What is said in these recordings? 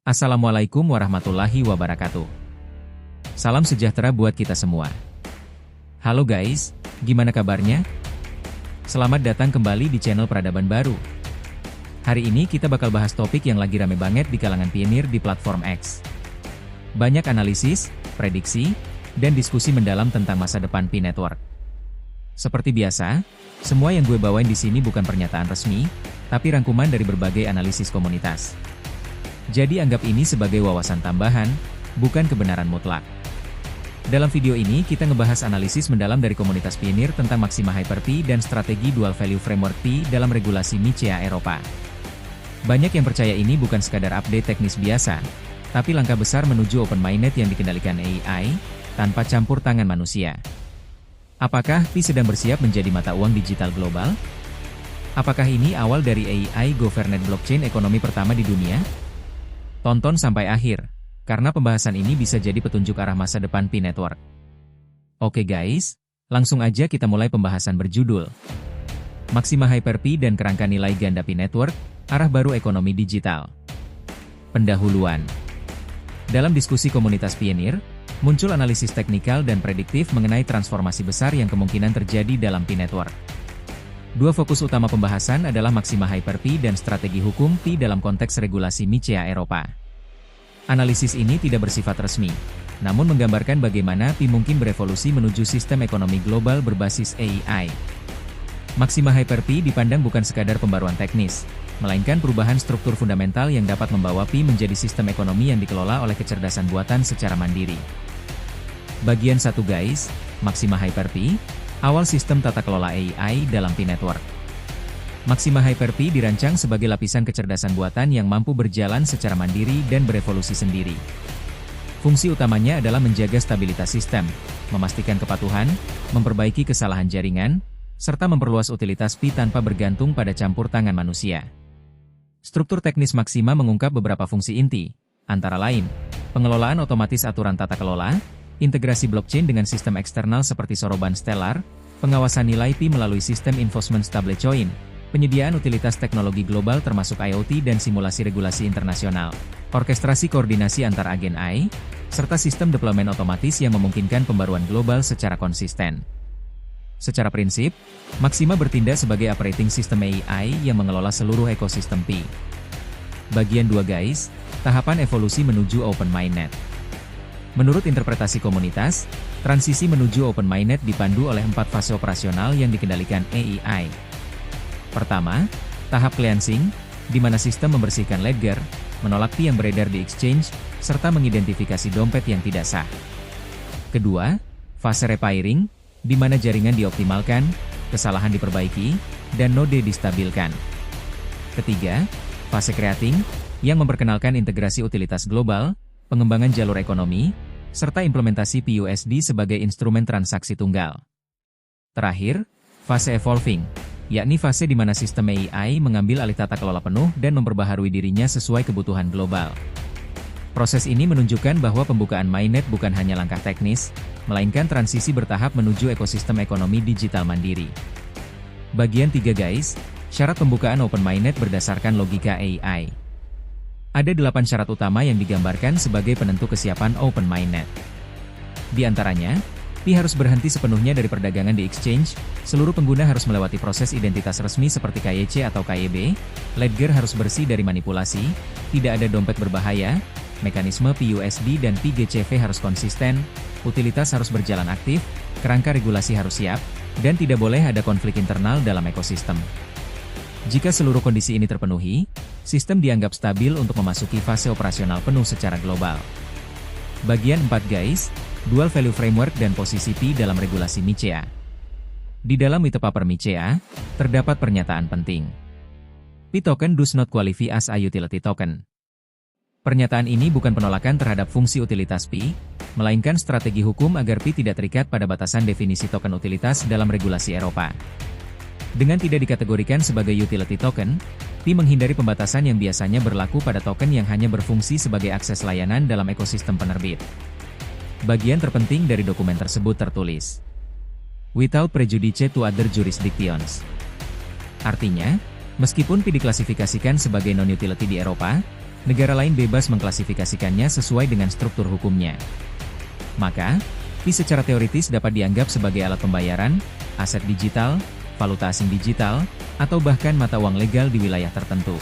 Assalamualaikum warahmatullahi wabarakatuh. Salam sejahtera buat kita semua. Halo guys, gimana kabarnya? Selamat datang kembali di channel Peradaban Baru. Hari ini kita bakal bahas topik yang lagi rame banget di kalangan pionir di platform X. Banyak analisis, prediksi, dan diskusi mendalam tentang masa depan Pi Network. Seperti biasa, semua yang gue bawain di sini bukan pernyataan resmi, tapi rangkuman dari berbagai analisis komunitas. Jadi anggap ini sebagai wawasan tambahan, bukan kebenaran mutlak. Dalam video ini kita ngebahas analisis mendalam dari komunitas pionir tentang Maxima Hyper-P dan strategi Dual Value Framework Pi dalam regulasi MiCA Eropa. Banyak yang percaya ini bukan sekadar update teknis biasa, tapi langkah besar menuju open-minded yang dikendalikan AI, tanpa campur tangan manusia. Apakah Pi sedang bersiap menjadi mata uang digital global? Apakah ini awal dari AI governed blockchain ekonomi pertama di dunia? Tonton sampai akhir, karena pembahasan ini bisa jadi petunjuk arah masa depan Pi Network. Oke guys, langsung aja kita mulai pembahasan berjudul Maxima Hyper-P dan kerangka nilai ganda Pi Network, arah baru ekonomi digital. Pendahuluan. Dalam diskusi komunitas pionir, muncul analisis teknikal dan prediktif mengenai transformasi besar yang kemungkinan terjadi dalam Pi Network. Dua fokus utama pembahasan adalah Maxima Hyper-P dan strategi hukum Pi dalam konteks regulasi MiCA Eropa. Analisis ini tidak bersifat resmi, namun menggambarkan bagaimana Pi mungkin berevolusi menuju sistem ekonomi global berbasis AI. Maxima Hyper-P dipandang bukan sekadar pembaruan teknis, melainkan perubahan struktur fundamental yang dapat membawa Pi menjadi sistem ekonomi yang dikelola oleh kecerdasan buatan secara mandiri. Bagian 1 guys, Maxima Hyper-P, awal sistem tata kelola AI dalam Pi Network. Maxima Hyper-P dirancang sebagai lapisan kecerdasan buatan yang mampu berjalan secara mandiri dan berevolusi sendiri. Fungsi utamanya adalah menjaga stabilitas sistem, memastikan kepatuhan, memperbaiki kesalahan jaringan, serta memperluas utilitas Pi tanpa bergantung pada campur tangan manusia. Struktur teknis Maxima mengungkap beberapa fungsi inti, antara lain, pengelolaan otomatis aturan tata kelola, integrasi blockchain dengan sistem eksternal seperti soroban Stellar, pengawasan nilai Pi melalui sistem enforcement stablecoin, penyediaan utilitas teknologi global termasuk IoT dan simulasi regulasi internasional, orkestrasi koordinasi antar agen AI, serta sistem deployment otomatis yang memungkinkan pembaruan global secara konsisten. Secara prinsip, Maxima bertindak sebagai operating system AI yang mengelola seluruh ekosistem Pi. Bagian 2 guys, tahapan evolusi menuju open-minded. Menurut interpretasi komunitas, transisi menuju open-minded dipandu oleh 4 fase operasional yang dikendalikan AI. Pertama, tahap cleansing, di mana sistem membersihkan ledger, menolak Pi yang beredar di exchange, serta mengidentifikasi dompet yang tidak sah. Kedua, fase repairing, di mana jaringan dioptimalkan, kesalahan diperbaiki, dan node distabilkan. Ketiga, fase creating, yang memperkenalkan integrasi utilitas global, pengembangan jalur ekonomi, serta implementasi PUSD sebagai instrumen transaksi tunggal. Terakhir, fase evolving, yakni fase di mana sistem AI mengambil alih tata kelola penuh dan memperbaharui dirinya sesuai kebutuhan global. Proses ini menunjukkan bahwa pembukaan mainnet bukan hanya langkah teknis, melainkan transisi bertahap menuju ekosistem ekonomi digital mandiri. Bagian 3 guys, syarat pembukaan open mainnet berdasarkan logika AI. Ada 8 syarat utama yang digambarkan sebagai penentu kesiapan open mainnet. Di antaranya, Pi harus berhenti sepenuhnya dari perdagangan di exchange, seluruh pengguna harus melewati proses identitas resmi seperti KYC atau KYB, ledger harus bersih dari manipulasi, tidak ada dompet berbahaya, mekanisme PUSD dan PGCV harus konsisten, utilitas harus berjalan aktif, kerangka regulasi harus siap, dan tidak boleh ada konflik internal dalam ekosistem. Jika seluruh kondisi ini terpenuhi, sistem dianggap stabil untuk memasuki fase operasional penuh secara global. Bagian 4 guys, Dual Value Framework dan posisi Pi dalam regulasi MiCA. Di dalam white paper MiCA, terdapat pernyataan penting. Pi token does not qualify as a utility token. Pernyataan ini bukan penolakan terhadap fungsi utilitas Pi, melainkan strategi hukum agar Pi tidak terikat pada batasan definisi token utilitas dalam regulasi Eropa. Dengan tidak dikategorikan sebagai utility token, Pi menghindari pembatasan yang biasanya berlaku pada token yang hanya berfungsi sebagai akses layanan dalam ekosistem penerbit. Bagian terpenting dari dokumen tersebut tertulis, "Without prejudice to other jurisdictions." Artinya, meskipun Pi diklasifikasikan sebagai non-utility di Eropa, negara lain bebas mengklasifikasikannya sesuai dengan struktur hukumnya. Maka, Pi secara teoritis dapat dianggap sebagai alat pembayaran, aset digital, valuta asing digital, atau bahkan mata uang legal di wilayah tertentu.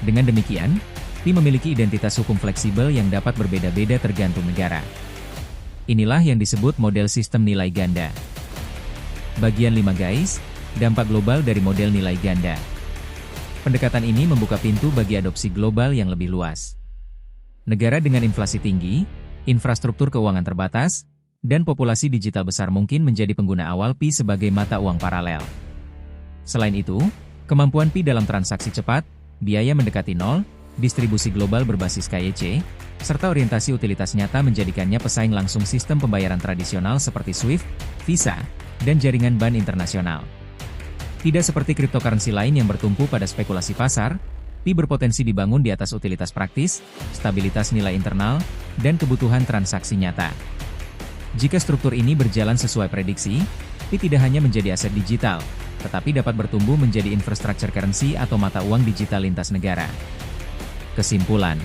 Dengan demikian, Pi memiliki identitas hukum fleksibel yang dapat berbeda-beda tergantung negara. Inilah yang disebut model sistem nilai ganda. Bagian 5 guys, dampak global dari model nilai ganda. Pendekatan ini membuka pintu bagi adopsi global yang lebih luas. Negara dengan inflasi tinggi, infrastruktur keuangan terbatas, dan populasi digital besar mungkin menjadi pengguna awal Pi sebagai mata uang paralel. Selain itu, kemampuan Pi dalam transaksi cepat, biaya mendekati nol, distribusi global berbasis KYC, serta orientasi utilitas nyata menjadikannya pesaing langsung sistem pembayaran tradisional seperti SWIFT, Visa, dan jaringan bank internasional. Tidak seperti cryptocurrency lain yang bertumpu pada spekulasi pasar, Pi berpotensi dibangun di atas utilitas praktis, stabilitas nilai internal, dan kebutuhan transaksi nyata. Jika struktur ini berjalan sesuai prediksi, Pi tidak hanya menjadi aset digital, tetapi dapat bertumbuh menjadi infrastructure currency atau mata uang digital lintas negara. Kesimpulan,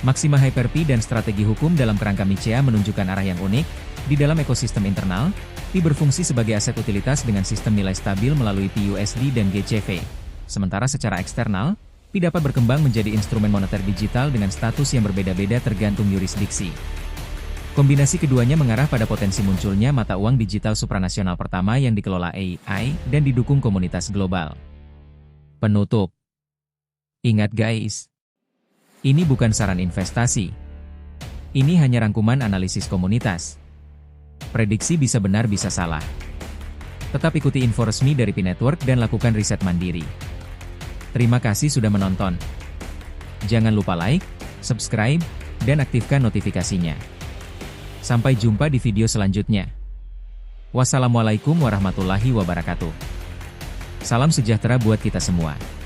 maksima Hyper-Pi dan strategi hukum dalam kerangka MiCA menunjukkan arah yang unik. Di dalam ekosistem internal, Pi berfungsi sebagai aset utilitas dengan sistem nilai stabil melalui PUSD dan GCV. Sementara secara eksternal, Pi dapat berkembang menjadi instrumen moneter digital dengan status yang berbeda-beda tergantung yurisdiksi. Kombinasi keduanya mengarah pada potensi munculnya mata uang digital supranasional pertama yang dikelola AI dan didukung komunitas global. Penutup. Ingat guys, ini bukan saran investasi. Ini hanya rangkuman analisis komunitas. Prediksi bisa benar bisa salah. Tetap ikuti info resmi dari Pi Network dan lakukan riset mandiri. Terima kasih sudah menonton. Jangan lupa like, subscribe, dan aktifkan notifikasinya. Sampai jumpa di video selanjutnya. Wassalamualaikum warahmatullahi wabarakatuh. Salam sejahtera buat kita semua.